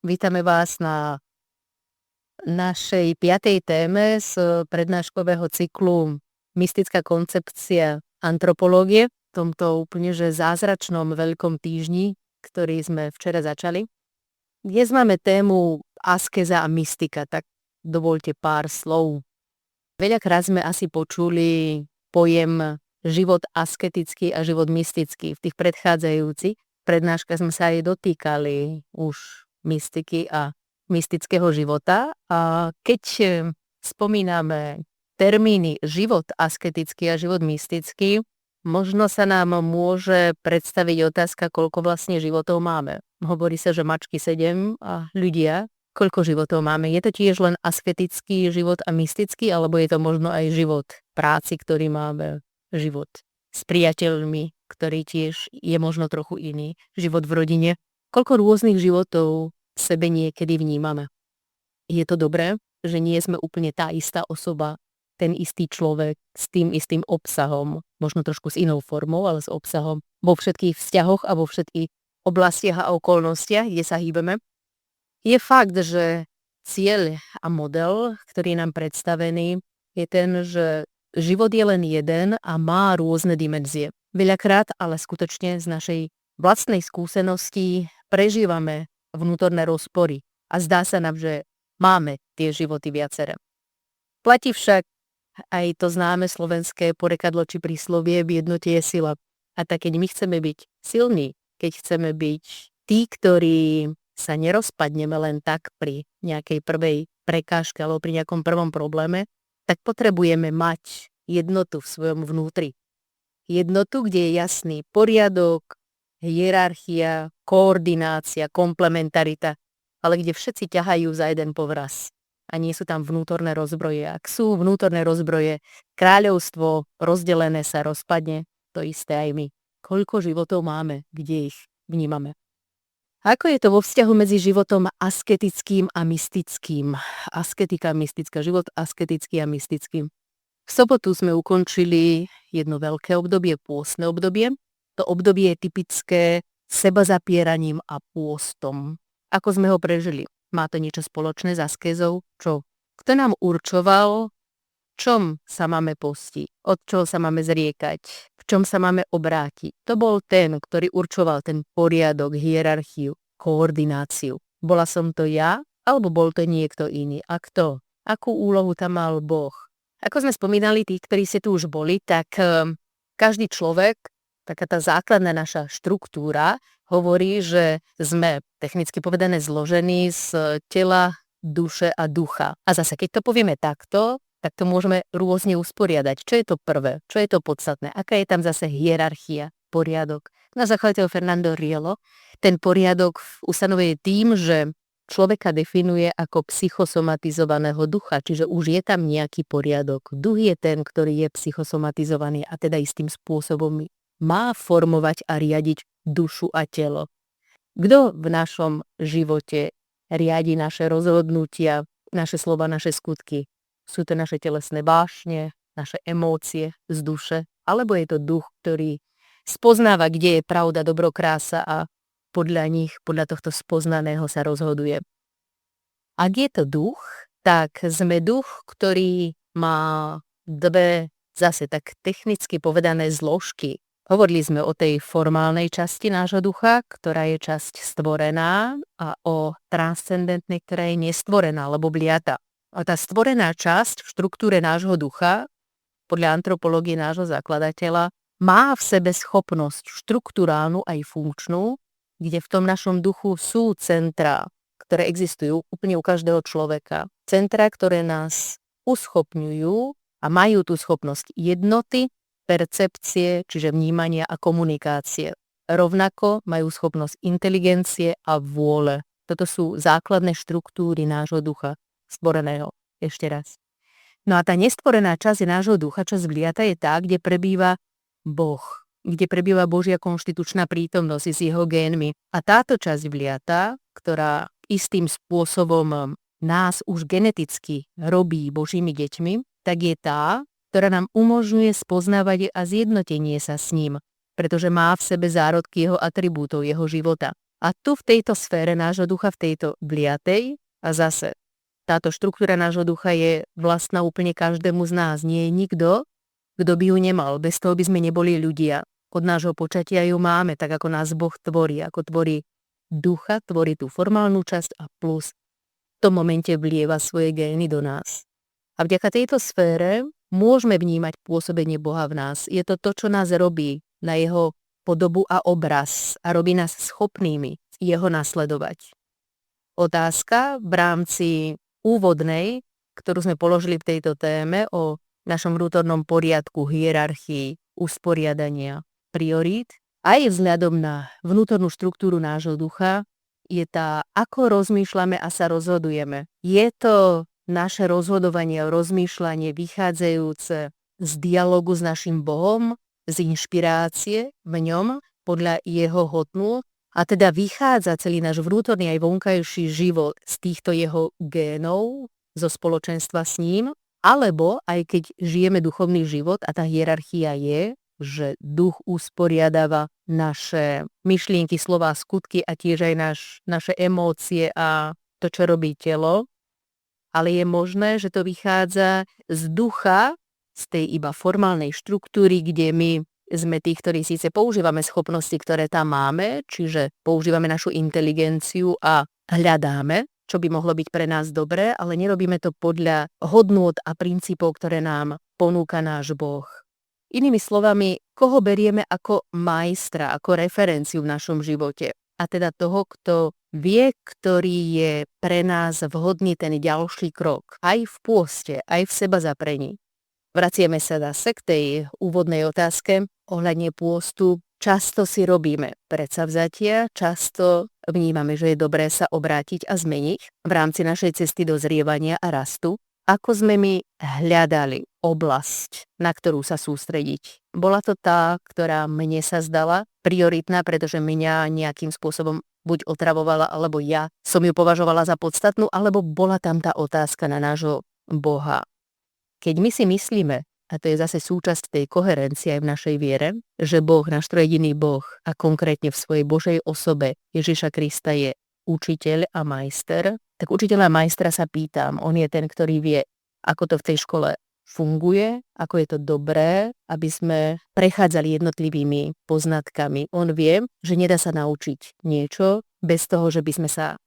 Vítame vás na našej 5. téme z prednáškového cyklu Mystická koncepcia antropológie, v tomto úplne že zázračnom veľkom týždni, ktorý sme včera začali. Dnes máme tému askéza a mystika, tak dovoľte pár slov. Veľakrát sme asi počuli pojem život asketický a život mystický. V tých predchádzajúcich prednáškach sme sa aj dotýkali už mystiky a mystického života. A keď spomíname termíny život asketický a život mystický, možno sa nám môže predstaviť otázka, koľko vlastne životov máme. Hovorí sa, že mačky 7 a ľudia, koľko životov máme. Je to tiež len asketický život a mystický, alebo je to možno aj život práci, ktorý máme, život s priateľmi, ktorý tiež je možno trochu iný, život v rodine. Koľko rôznych životov v sebe niekedy vnímame. Je to dobré, že nie sme úplne tá istá osoba, ten istý človek s tým istým obsahom, možno trošku s inou formou, ale s obsahom vo všetkých vzťahoch a vo všetkých oblastiach a okolnostiach, kde sa hýbeme. Je fakt, že cieľ a model, ktorý je nám predstavený, je ten, že život je len jeden a má rôzne dimenzie. Veľakrát, ale skutočne z našej vlastnej skúsenosti prežívame vnútorné rozpory a zdá sa nám, že máme tie životy viaceré. Platí však aj to známe slovenské porekadlo či príslovie v jednote je sila. A tak keď my chceme byť silní, keď chceme byť tí, ktorí sa nerozpadneme len tak pri nejakej prvej prekážke alebo pri nejakom prvom probléme, tak potrebujeme mať jednotu v svojom vnútri. Jednotu, kde je jasný poriadok, hierarchia, koordinácia, komplementarita, ale kde všetci ťahajú za jeden povraz. A nie sú tam vnútorné rozbroje. Ak sú vnútorné rozbroje, kráľovstvo rozdelené sa rozpadne, to isté aj my. Koľko životov máme, kde ich vnímame? Ako je to vo vzťahu medzi životom asketickým a mystickým? Asketika, mystická, život asketický a mystický. V sobotu sme ukončili jedno veľké obdobie, pôstne obdobie. To obdobie je typické sebazapieraním a pôstom. Ako sme ho prežili? Má to niečo spoločné s askézou? Čo? Kto nám určoval, čom sa máme postiť? Od čoho sa máme zriekať? V čom sa máme obrátiť? To bol ten, ktorý určoval ten poriadok, hierarchiu, koordináciu. Bola som to ja, alebo bol to niekto iný? A kto? Akú úlohu tam mal Boh? Ako sme spomínali, tí, ktorí ste tu už boli, tak každý človek, taká tá základná naša štruktúra hovorí, že sme technicky povedané zložení z tela, duše a ducha. A zase, keď to povieme takto, tak to môžeme rôzne usporiadať. Čo je to prvé? Čo je to podstatné? Aká je tam zase hierarchia, poriadok? Na zakladateľ Fernando Rielo ten poriadok ustanovuje tým, že človeka definuje ako psychosomatizovaného ducha, čiže už je tam nejaký poriadok. Duch je ten, ktorý je psychosomatizovaný a teda istým spôsobom má formovať a riadiť dušu a telo. Kto v našom živote riadi naše rozhodnutia, naše slova, naše skutky? Sú to naše telesné vášne, naše emócie z duše, alebo je to duch, ktorý spoznáva, kde je pravda, dobro, krása a podľa nich, podľa tohto spoznaného sa rozhoduje. Ak je to duch, tak sme duch, ktorý má dve zase tak technicky povedané zložky. Hovorili sme o tej formálnej časti nášho ducha, ktorá je časť stvorená, a o transcendentnej, ktorá je nestvorená, alebo bliata. A tá stvorená časť v štruktúre nášho ducha, podľa antropológie nášho zakladateľa, má v sebe schopnosť štruktúrálnu aj funkčnú, kde v tom našom duchu sú centrá, ktoré existujú úplne u každého človeka. Centrá, ktoré nás uschopňujú a majú tú schopnosť jednoty, percepcie, čiže vnímania a komunikácie. Rovnako majú schopnosť inteligencie a vôle. Toto sú základné štruktúry nášho ducha, stvoreného. Ešte raz. No a tá nestvorená časť nášho ducha, časť bliata, je tá, kde prebýva Boh, kde prebýva Božia konštitučná prítomnosť s jeho génmi. A táto časť bliata, ktorá istým spôsobom nás už geneticky robí Božími deťmi, tak je tá, ktorá nám umožňuje spoznávať a zjednotenie sa s ním, pretože má v sebe zárodky jeho atribútov, jeho života. A tu v tejto sfére nášho ducha, v tejto bliatej, a zase táto štruktúra nášho ducha je vlastná úplne každému z nás. Nie je nikto, kto by ju nemal. Bez toho by sme neboli ľudia. Od nášho počatia ju máme, tak ako nás Boh tvorí. Ako tvorí ducha, tvorí tú formálnu časť a plus v tom momente vlieva svoje gény do nás. A vďaka tejto sfére môžeme vnímať pôsobenie Boha v nás. Je to to, čo nás robí na jeho podobu a obraz a robí nás schopnými jeho nasledovať. Otázka v rámci úvodnej, ktorú sme položili v tejto téme o našom vnútornom poriadku, hierarchii, usporiadania, priorít, aj vzhľadom na vnútornú štruktúru nášho ducha, je tá, ako rozmýšľame a sa rozhodujeme. Je to naše rozhodovanie, rozmýšľanie vychádzajúce z dialogu s našim Bohom, z inšpirácie v ňom, podľa jeho hodnôt, a teda vychádza celý náš vnútorný aj vonkajší život z týchto jeho génov, zo spoločenstva s ním, alebo aj keď žijeme duchovný život a tá hierarchia je, že duch usporiadáva naše myšlienky, slová, skutky a tiež aj naše emócie a to, čo robí telo, ale je možné, že to vychádza z ducha, z tej iba formálnej štruktúry, kde my sme tí, ktorí síce používame schopnosti, ktoré tam máme, čiže používame našu inteligenciu a hľadáme, čo by mohlo byť pre nás dobré, ale nerobíme to podľa hodnôt a princípov, ktoré nám ponúka náš Boh. Inými slovami, koho berieme ako majstra, ako referenciu v našom živote. A teda toho, kto vie, ktorý je pre nás vhodný ten ďalší krok. Aj v pôste, aj v sebazaprení. Vraciame sa zase k tej úvodnej otázke ohľadne pôstu. Často si robíme predsavzatia, často vnímame, že je dobré sa obrátiť a zmeniť v rámci našej cesty dozrievania a rastu. Ako sme my hľadali oblasť, na ktorú sa sústrediť? Bola to tá, ktorá mne sa zdala prioritná, pretože mňa nejakým spôsobom buď otravovala, alebo ja som ju považovala za podstatnú, alebo bola tam tá otázka na nášho Boha. Keď my si myslíme, a to je zase súčasť tej koherencie aj v našej viere, že Boh, náš trojediný Boh a konkrétne v svojej Božej osobe Ježiša Krista je učiteľ a majster, tak učiteľa a majstra sa pýtam, on je ten, ktorý vie, ako to v tej škole funguje, ako je to dobré, aby sme prechádzali jednotlivými poznatkami. On vie, že nedá sa naučiť niečo bez toho, že by sme sa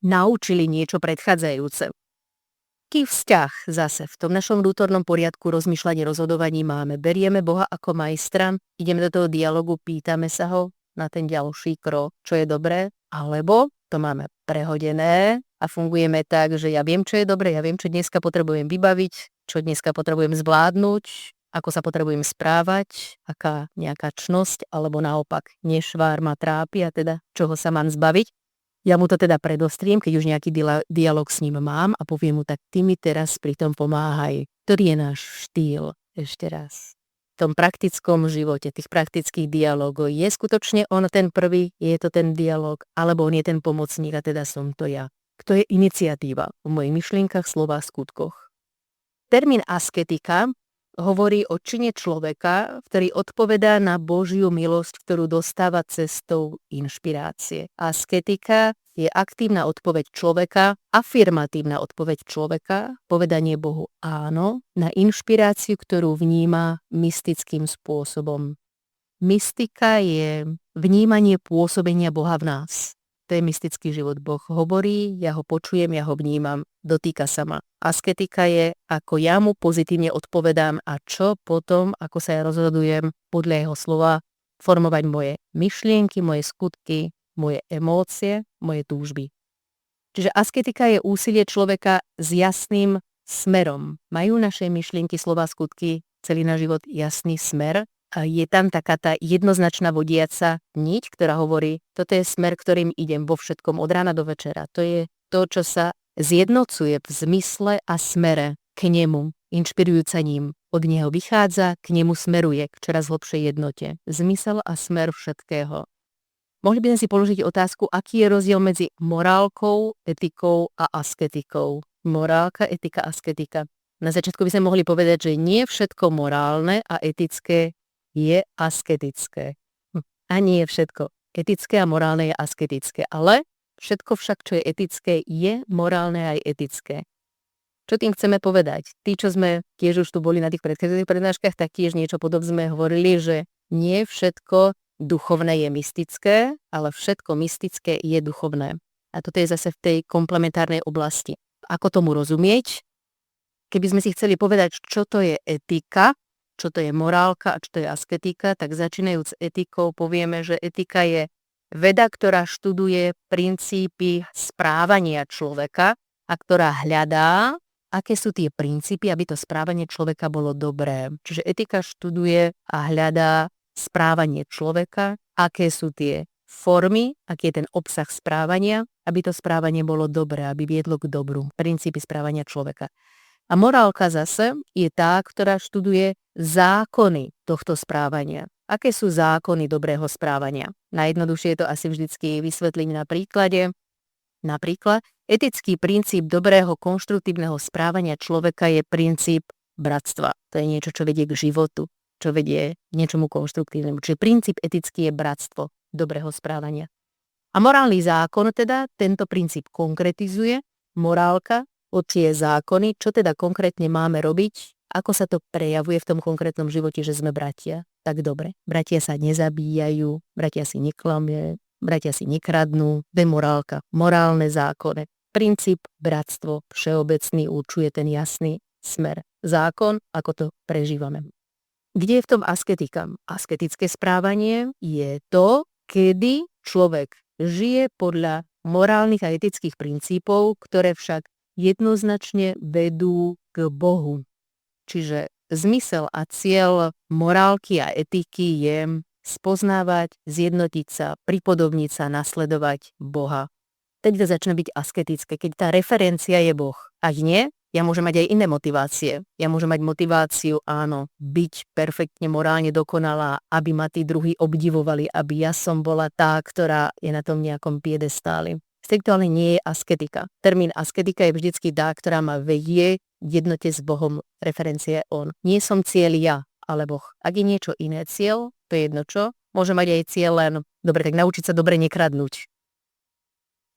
naučili niečo predchádzajúce. Aký vzťah zase v tom našom vnútornom poriadku rozmýšľanie, rozhodovaní máme? Berieme Boha ako majstra, ideme do toho dialogu, pýtame sa ho na ten ďalší krok, čo je dobré, alebo to máme prehodené a fungujeme tak, že ja viem, čo je dobré, ja viem, čo dneska potrebujem vybaviť, čo dneska potrebujem zvládnuť, ako sa potrebujem správať, aká nejaká čnosť, alebo naopak nešvár ma trápi a teda čoho sa mám zbaviť. Ja mu to teda predostriem, keď už nejaký dialog s ním mám a poviem mu, tak ty mi teraz pri tom pomáhaj. Ktorý je náš štýl? Ešte raz. V tom praktickom živote, tých praktických dialogov, je skutočne on ten prvý, je to ten dialog, alebo on je ten pomocník a teda som to ja. Kto je iniciatíva v mojich myšlienkach, slovách, skutkoch? Termín asketika hovorí o čine človeka, ktorý odpovedá na Božiu milosť, ktorú dostáva cestou inšpirácie. Asketika je aktívna odpoveď človeka, afirmatívna odpoveď človeka, povedanie Bohu áno, na inšpiráciu, ktorú vníma mystickým spôsobom. Mystika je vnímanie pôsobenia Boha v nás. To je mystický život. Boh hovorí, ja ho počujem, ja ho vnímam, dotýka sa ma. Asketika je, ako ja mu pozitívne odpovedám a čo potom, ako sa ja rozhodujem podľa jeho slova, formovať moje myšlienky, moje skutky, moje emócie, moje túžby. Čiže asketika je úsilie človeka s jasným smerom. Majú naše myšlienky, slova, skutky, celý náš život jasný smer? A je tam taká tá jednoznačná vodiaca niť, ktorá hovorí, toto je smer, ktorým idem vo všetkom od rána do večera. To je to, čo sa zjednocuje v zmysle a smere k nemu, inšpirujúca ním. Od neho vychádza, k nemu smeruje k čoraz hlbšej jednote. Zmysel a smer všetkého. Mohli by sme si položiť otázku, aký je rozdiel medzi morálkou, etikou a asketikou. Morálka, etika, asketika. Na začiatku by sme mohli povedať, že nie všetko morálne a etické je asketické. A nie všetko etické a morálne je asketické. Ale všetko však, čo je etické, je morálne aj etické. Čo tým chceme povedať? Tí, čo sme tiež už tu boli na tých predchádzajúcich prednáškach, tak tiež niečo podobné sme hovorili, že nie všetko duchovné je mystické, ale všetko mystické je duchovné. A toto je zase v tej komplementárnej oblasti. Ako tomu rozumieť? Keby sme si chceli povedať, čo to je etika, čo to je morálka a čo to je asketika, tak začínajúc etikou povieme, že etika je veda, ktorá študuje princípy správania človeka a ktorá hľadá, aké sú tie princípy, aby to správanie človeka bolo dobré. Čiže etika študuje a hľadá správanie človeka, aké sú tie formy, aký je ten obsah správania, aby to správanie bolo dobré, aby viedlo k dobru. Princípy správania človeka. A morálka zase je tá, ktorá študuje zákony tohto správania. Aké sú zákony dobrého správania? Najjednoduchšie je to asi vždycky vysvetliť na príklade. Napríklad, etický princíp dobrého konštruktívneho správania človeka je princíp bratstva. To je niečo, čo vedie k životu, čo vedie k niečomu konštruktívnemu. Čiže princíp etický je bratstvo dobrého správania. A morálny zákon teda tento princíp konkretizuje, morálka od tie zákony, čo teda konkrétne máme robiť, ako sa to prejavuje v tom konkrétnom živote, že sme bratia. Tak dobre, bratia sa nezabíjajú, bratia si neklamie, bratia si nekradnú, to je morálka, morálne zákony. Princíp bratstvo všeobecný určuje ten jasný smer. Zákon, ako to prežívame. Kde je v tom asketika? Asketické správanie je to, kedy človek žije podľa morálnych a etických princípov, ktoré však jednoznačne vedú k Bohu. Čiže zmysel a cieľ morálky a etiky je spoznávať, zjednotiť sa, pripodobniť sa, nasledovať Boha. Teď to začne byť asketické, keď tá referencia je Boh. Ak nie, ja môžem mať aj iné motivácie. Ja môžem mať motiváciu, áno, byť perfektne morálne dokonalá, aby ma tí druhí obdivovali, aby ja som bola tá, ktorá je na tom nejakom piedestáli. To ale nie je asketika. Termín asketika je vždycky tá, ktorá ma vedie k jednote s Bohom. Referencia je on. Nie som cieľ ja, ale Boh. Ak je niečo iné cieľ, to je jedno čo. Môže mať aj cieľ len, dobre, tak naučiť sa dobre nekradnúť.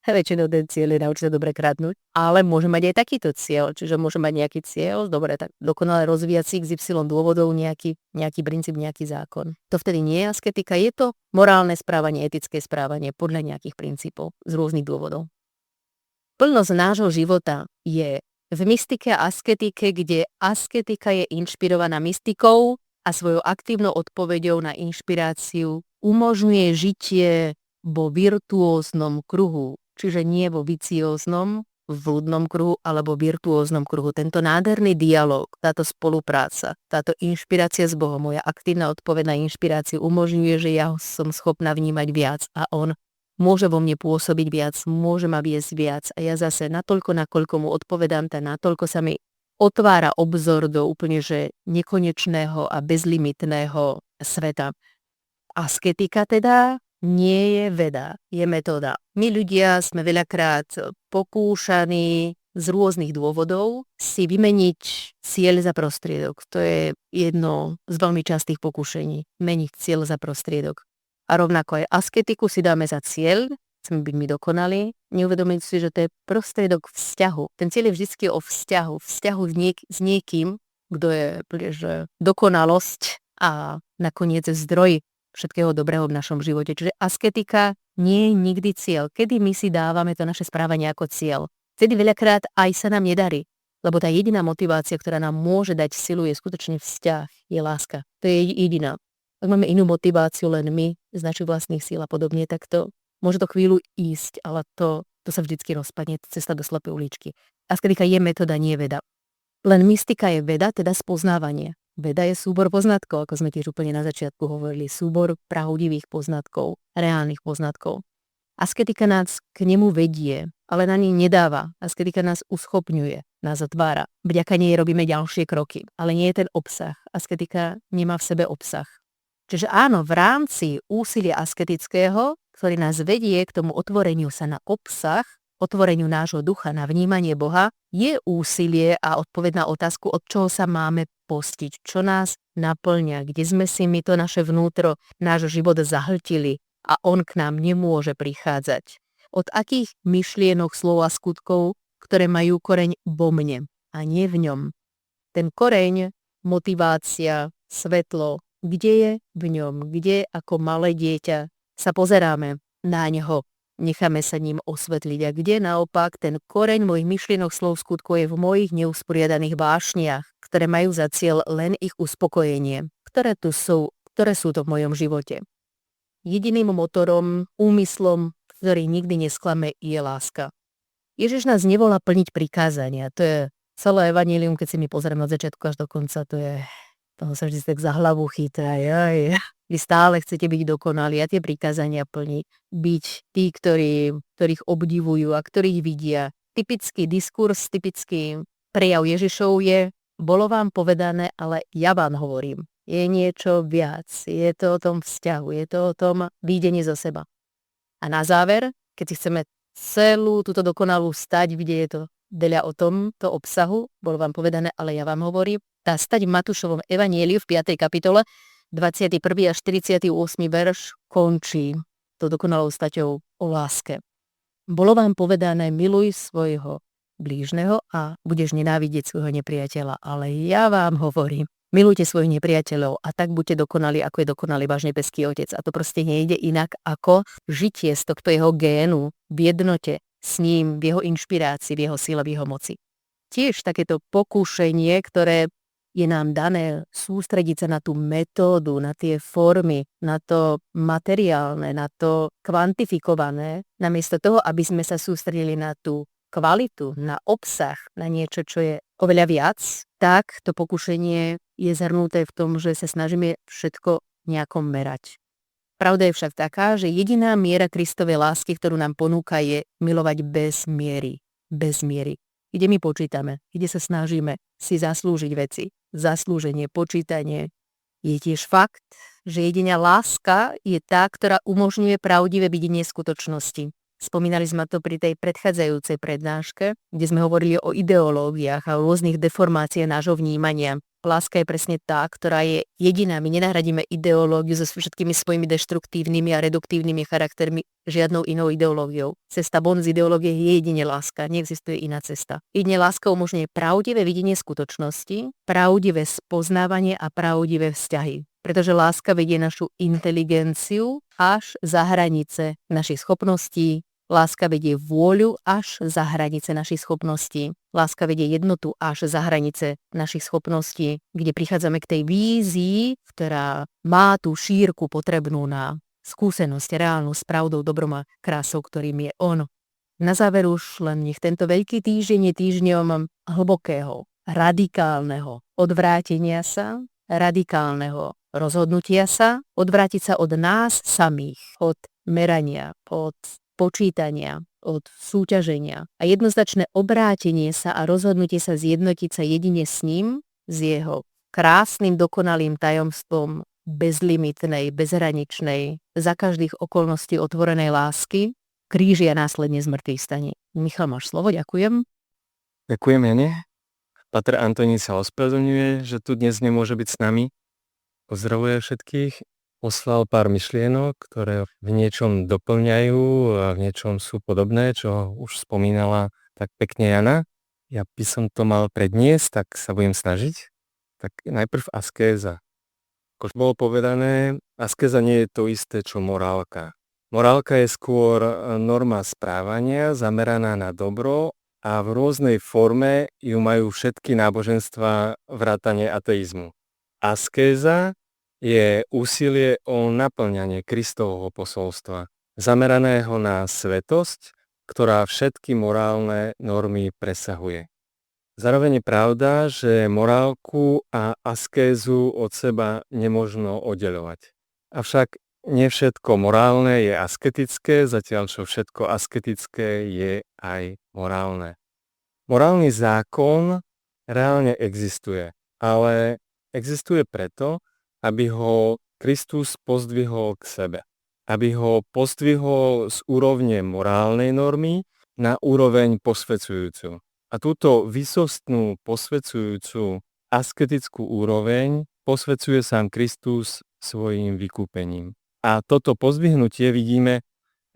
Väčšinou ten cieľ je naučiť sa dobre kradnúť, ale môže mať aj takýto cieľ, čiže môže mať nejaký cieľ, dobre, tak dokonale rozvíjať si XY dôvodov nejaký princíp, nejaký zákon. To vtedy nie je asketika, je to morálne správanie, etické správanie podľa nejakých princípov z rôznych dôvodov. Plnosť nášho života je v mystike a asketike, kde asketika je inšpirovaná mystikou a svojou aktívnou odpoveďou na inšpiráciu umožňuje žitie vo virtuóznom kruhu. Čiže nie vo vicióznom, vľudnom kruhu alebo virtuóznom kruhu. Tento nádherný dialog, táto spolupráca, táto inšpirácia s Bohom, moja aktívna odpoveď na inšpiráciu umožňuje, že ja som schopná vnímať viac a on môže vo mne pôsobiť viac, môže ma viesť viac a ja zase natoľko, nakoľko mu odpovedám, natoľko sa mi otvára obzor do úplne že nekonečného a bezlimitného sveta. Asketika teda nie je veda, je metóda. My ľudia sme veľakrát pokúšaní z rôznych dôvodov si vymeniť cieľ za prostriedok. To je jedno z veľmi častých pokúšení. Meniť cieľ za prostriedok. A rovnako aj asketiku si dáme za cieľ, chceme byť my dokonalí, neuvedomiť si, že to je prostriedok vzťahu. Ten cieľ je vždy o vzťahu s niekým, kto je že dokonalosť a nakoniec zdroj všetkého dobrého v našom živote. Čiže asketika nie je nikdy cieľ. Kedy my si dávame to naše správanie ako cieľ? Vtedy veľakrát aj sa nám nedarí. Lebo tá jediná motivácia, ktorá nám môže dať silu, je skutočne vzťah, je láska. To je jediná. Ak máme inú motiváciu len my, z našich vlastných síl a podobne, tak to môže to chvíľu ísť, ale to sa vždycky rozpadne, cesta do slepej uličky. Asketika je metóda, nie veda. Len mystika je veda, teda spoznávanie. Veda je súbor poznatkov, ako sme tiež úplne na začiatku hovorili, súbor pravdivých poznatkov, reálnych poznatkov. Asketika nás k nemu vedie, ale na nej nedáva. Asketika nás uschopňuje, nás otvára. Vďaka nej robíme ďalšie kroky, ale nie je ten obsah. Asketika nemá v sebe obsah. Čiže áno, v rámci úsilia asketického, ktorý nás vedie k tomu otvoreniu sa na obsah, otvoreniu nášho ducha na vnímanie Boha, je úsilie a odpoveď na otázku, od čoho sa máme postiť, čo nás naplňa, kde sme si my to naše vnútro, náš život zahltili a on k nám nemôže prichádzať. Od akých myšlienok, slov a skutkov, ktoré majú koreň vo mne a nie v ňom. Ten koreň, motivácia, svetlo, kde je v ňom, kde ako malé dieťa sa pozeráme na ňo, necháme sa ním osvetliť a kde naopak ten koreň mojich myšlienok, slov, skutkov je v mojich neusporiadaných vášniach, ktoré majú za cieľ len ich uspokojenie, ktoré sú to v mojom živote. Jediným motorom, úmyslom, ktorý nikdy nesklame, je láska. Ježiš nás nevolá plniť prikázania, to je celé evanjelium, keď si my pozrieme od začiatku až do konca, toho sa vždy tak za hlavu chytá. Vy stále chcete byť dokonalí a tie prikázania plniť. Byť tí, ktorých obdivujú a ktorých vidia. Typický diskurs, typický prejav Ježišov je: bolo vám povedané, ale ja vám hovorím. Je niečo viac. Je to o tom vzťahu. Je to o tom výdení zo seba. A na záver, keď si chceme celú túto dokonalú stať, kde je to veľa o tomto obsahu, bolo vám povedané, ale ja vám hovorím, tá stať v Matúšovom evanjeliu v 5. kapitole 21. až 48. verš končí to dokonalou staťou o láske. Bolo vám povedané, miluj svojho blížneho a budeš nenávidieť svojho nepriateľa, ale ja vám hovorím, milujte svojich nepriateľov a tak buďte dokonali, ako je dokonalý váš nebeský Otec. A to proste nejde inak ako žitie z tohto jeho génu v jednote s ním, v jeho inšpirácii, v jeho sile, v jeho moci. Tiež takéto pokúšenie, ktoré je nám dané sústrediť sa na tú metódu, na tie formy, na to materiálne, na to kvantifikované, namiesto toho, aby sme sa sústredili na tú kvalitu, na obsah, na niečo, čo je oveľa viac, tak to pokušenie je zhrnuté v tom, že sa snažíme všetko nejako merať. Pravda je však taká, že jediná miera Kristovej lásky, ktorú nám ponúka, je milovať bez miery. Bez miery. Kde my počítame, kde sa snažíme si zaslúžiť veci. Zaslúženie, počítanie. Je tiež fakt, že jediná láska je tá, ktorá umožňuje pravdivé videnie skutočnosti. Spomínali sme to pri tej predchádzajúcej prednáške, kde sme hovorili o ideológiách a o rôznych deformáciách nášho vnímania. Láska je presne tá, ktorá je jediná. My nenahradíme ideológiu so všetkými svojimi deštruktívnymi a reduktívnymi charaktermi žiadnou inou ideológiou. Cesta von z ideológie je jedine láska, neexistuje iná cesta. Jedine láska umožňuje pravdivé videnie skutočnosti, pravdivé spoznávanie a pravdivé vzťahy. Pretože láska vedie našu inteligenciu až za hranice našich schopností, láska vedie vôľu až za hranice našich schopností. Láska vedie jednotu až za hranice našich schopností, kde prichádzame k tej vízii, ktorá má tú šírku potrebnú na skúsenosť reálnu s pravdou, dobrom a krásou, ktorým je on. Na záver už len nech tento veľký týždeň je týždňom hlbokého, radikálneho odvrátenia sa, radikálneho rozhodnutia sa, odvrátiť sa od nás samých, od merania, od počítania, od súťaženia a jednoznačné obrátenie sa a rozhodnutie sa zjednotiť sa jedine s ním, s jeho krásnym, dokonalým tajomstvom bezlimitnej, bezhraničnej, za každých okolností otvorenej lásky, kríži a následne zmrtvých staní. Michal, máš slovo, ďakujem. Ďakujem, Jane. Páter Antonín sa ospravedlňuje, že tu dnes nemôže byť s nami. Pozdravuje všetkých. Poslal pár myšlienok, ktoré v niečom doplňajú a v niečom sú podobné, čo už spomínala tak pekne Jana. Ja by som to mal predniesť, tak sa budem snažiť. Tak najprv askéza. Ako bolo povedané, askéza nie je to isté, čo morálka. Morálka je skôr norma správania zameraná na dobro a v rôznej forme ju majú všetky náboženstva vrátane ateizmu. Askéza je úsilie o naplňanie Kristovho posolstva, zameraného na svetosť, ktorá všetky morálne normy presahuje. Zároveň je pravda, že morálku a askézu od seba nemožno oddeľovať. Avšak nie všetko morálne je asketické, zatiaľ čo všetko asketické je aj morálne. Morálny zákon reálne existuje, ale existuje preto, aby ho Kristus pozdvihol k sebe. Aby ho pozdvihol z úrovne morálnej normy na úroveň posvedzujúcu. A túto výsostnú posvedzujúcu asketickú úroveň posvedzuje sám Kristus svojím vykúpením. A toto pozdvihnutie vidíme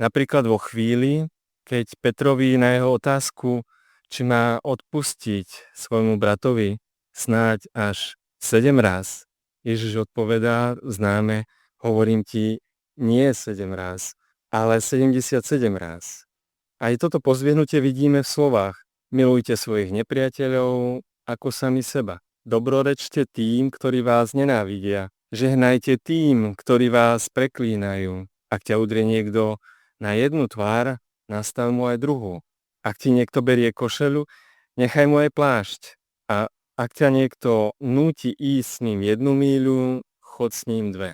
napríklad vo chvíli, keď Petrovi na jeho otázku, či má odpustiť svojmu bratovi snáď až 7 raz, Ježiš odpovedá známe, hovorím ti, nie 7 raz, ale 77 raz. Aj toto pozdvihnutie vidíme v slovách. Milujte svojich nepriateľov ako sami seba. Dobrorečte tým, ktorí vás nenávidia. Žehnajte tým, ktorí vás preklínajú. Ak ťa udrie niekto na jednu tvár, nastav mu aj druhú. Ak ti niekto berie košeľu, nechaj mu aj plášť. A ak ťa niekto núti ísť s ním 1 míľu, chod s ním 2.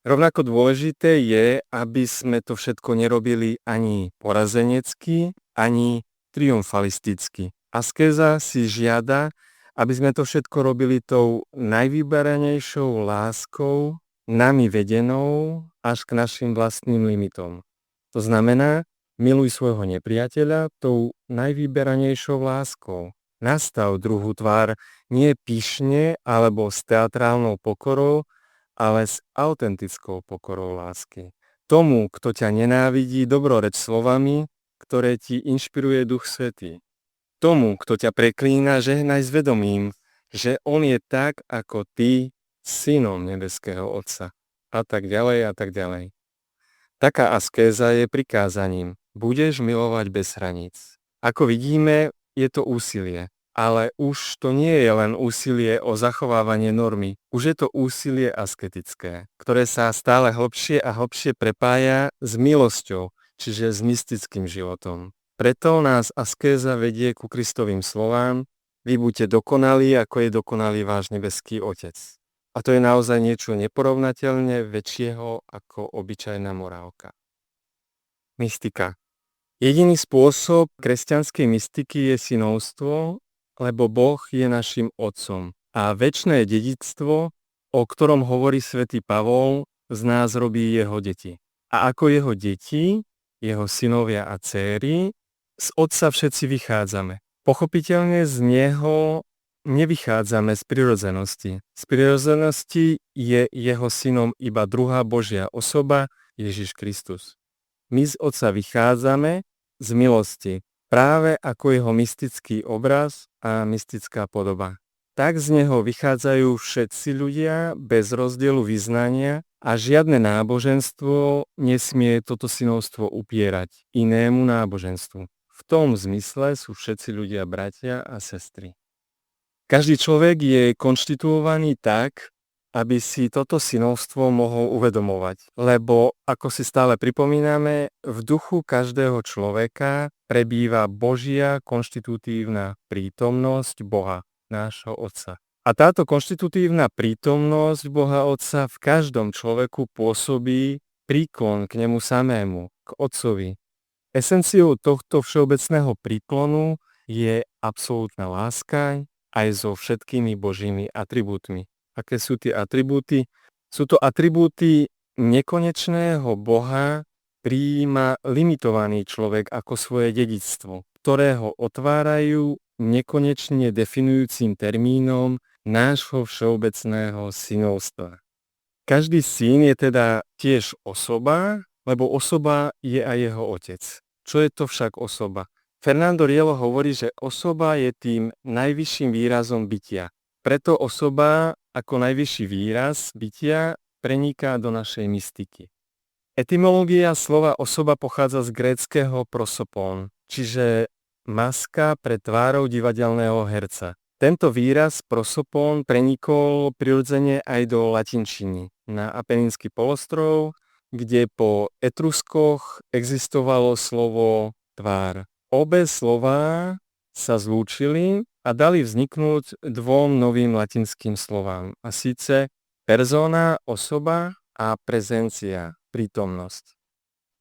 Rovnako dôležité je, aby sme to všetko nerobili ani porazenecky, ani triumfalisticky. Askéza si žiada, aby sme to všetko robili tou najvyberanejšou láskou, nami vedenou až k našim vlastným limitom. To znamená, miluj svojho nepriateľa tou najvyberanejšou láskou. Nastav druhú tvár nie pyšne alebo s teatrálnou pokorou, ale s autentickou pokorou lásky. Tomu, kto ťa nenávidí, dobroreč slovami, ktoré ti inšpiruje Duch Svätý. Tomu, kto ťa preklína, žehnaj s vedomím, že on je tak, ako ty, synom nebeského Otca. A tak ďalej, a tak ďalej. Taká askéza je prikázaním. Budeš milovať bez hraníc. Ako vidíme, je to úsilie. Ale už to nie je len úsilie o zachovávanie normy. Už je to úsilie asketické, ktoré sa stále hlbšie a hlbšie prepája s milosťou, čiže s mystickým životom. Preto nás askéza vedie ku Kristovým slovám: vy buďte dokonalí, ako je dokonalý váš nebeský Otec. A to je naozaj niečo neporovnateľne väčšieho ako obyčajná morálka. Mystika. Jediný spôsob kresťanskej mystiky je synovstvo, lebo Boh je našim Otcom. A večné dedičstvo, o ktorom hovorí svätý Pavol, z nás robí jeho deti. A ako jeho deti, jeho synovia a dcéry, z Otca všetci vychádzame. Pochopiteľne z Neho nevychádzame z prirodzenosti. Z prirodzenosti je jeho synom iba druhá Božia osoba, Ježiš Kristus. My z Otca vychádzame z milosti, práve ako jeho mystický obraz a mystická podoba. Tak z neho vychádzajú všetci ľudia bez rozdielu vyznania a žiadne náboženstvo nesmie toto synovstvo upierať inému náboženstvu. V tom zmysle sú všetci ľudia bratia a sestry. Každý človek je konštituovaný tak, aby si toto synovstvo mohol uvedomovať. Lebo, ako si stále pripomíname, v duchu každého človeka prebýva Božia konštitutívna prítomnosť Boha, nášho Otca. A táto konštitutívna prítomnosť Boha Otca v každom človeku pôsobí príklon k nemu samému, k Otcovi. Esenciou tohto všeobecného príklonu je absolútna láska aj so všetkými Božími atribútmi. Aké sú tie atribúty? Sú to atribúty nekonečného Boha, prijíma limitovaný človek ako svoje dedičstvo, ktorého otvárajú nekonečne definujúcim termínom nášho všeobecného synovstva. Každý syn je teda tiež osoba, lebo osoba je aj jeho otec. Čo je to však osoba? Fernando Rielo hovorí, že osoba je tým najvyšším výrazom bytia. Preto osoba ako najvyšší výraz bytia preniká do našej mystiky. Etymológia slova osoba pochádza z gréckeho prosopon, čiže maska pred tvárou divadelného herca. Tento výraz prosopon prenikol prirodzene aj do latinčiny. Na Apenínsky polostrov, kde po Etruskoch existovalo slovo tvár. Obe slová sa zlúčili a dali vzniknúť dvom novým latinským slovám, a síce persona, osoba, a prezencia, prítomnosť.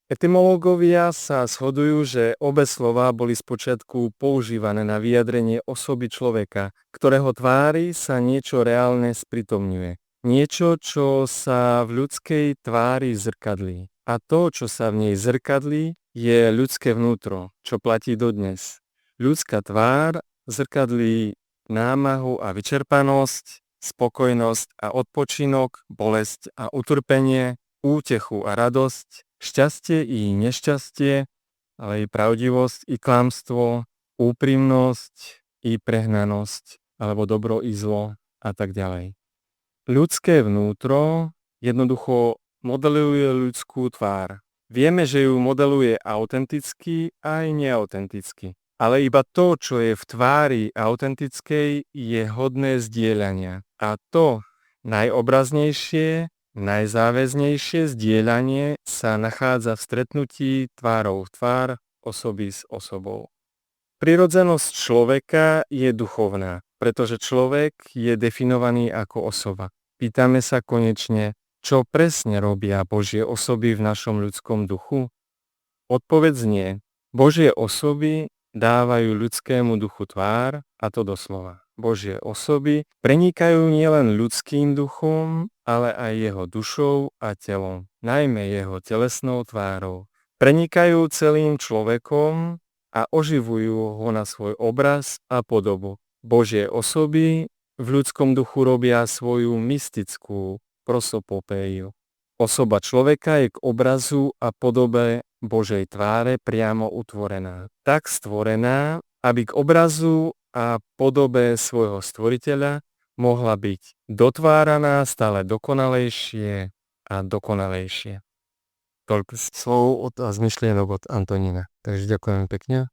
Etymológovia sa shodujú, že obe slová boli spočiatku používané na vyjadrenie osoby človeka, ktorého tvári sa niečo reálne sprítomňuje. Niečo, čo sa v ľudskej tvári zrkadlí. A to, čo sa v nej zrkadlí, je ľudské vnútro, čo platí dodnes. Ľudská tvár zrkadlí námahu a vyčerpanosť, spokojnosť a odpočinok, bolesť a utrpenie, útechu a radosť, šťastie i nešťastie, ale i pravdivosť i klamstvo, úprimnosť i prehnanosť, alebo dobro i zlo a tak ďalej. Ľudské vnútro jednoducho modeluje ľudskú tvár. Vieme, že ju modeluje autenticky aj neautenticky. Ale iba to, čo je v tvári autentickej, je hodné zdieľania. A to najobraznejšie, najzáväznejšie zdieľanie sa nachádza v stretnutí tvárou v tvár, osoby s osobou. Prirodzenosť človeka je duchovná, pretože človek je definovaný ako osoba. Pýtame sa konečne, čo presne robia Božie osoby v našom ľudskom duchu? Odpoveď znie, Božie osoby dávajú ľudskému duchu tvár, a to doslova. Božie osoby prenikajú nielen ľudským duchom, ale aj jeho dušou a telom, najmä jeho telesnou tvárou. Prenikajú celým človekom a oživujú ho na svoj obraz a podobu. Božie osoby v ľudskom duchu robia svoju mystickú prosopopéju. Osoba človeka je k obrazu a podobe Božej tváre priamo utvorená. Tak stvorená, aby k obrazu a podobe svojho stvoriteľa mohla byť dotváraná stále dokonalejšie a dokonalejšie. Toľko slov a zmyšlienok od Antonína. Takže ďakujem pekne.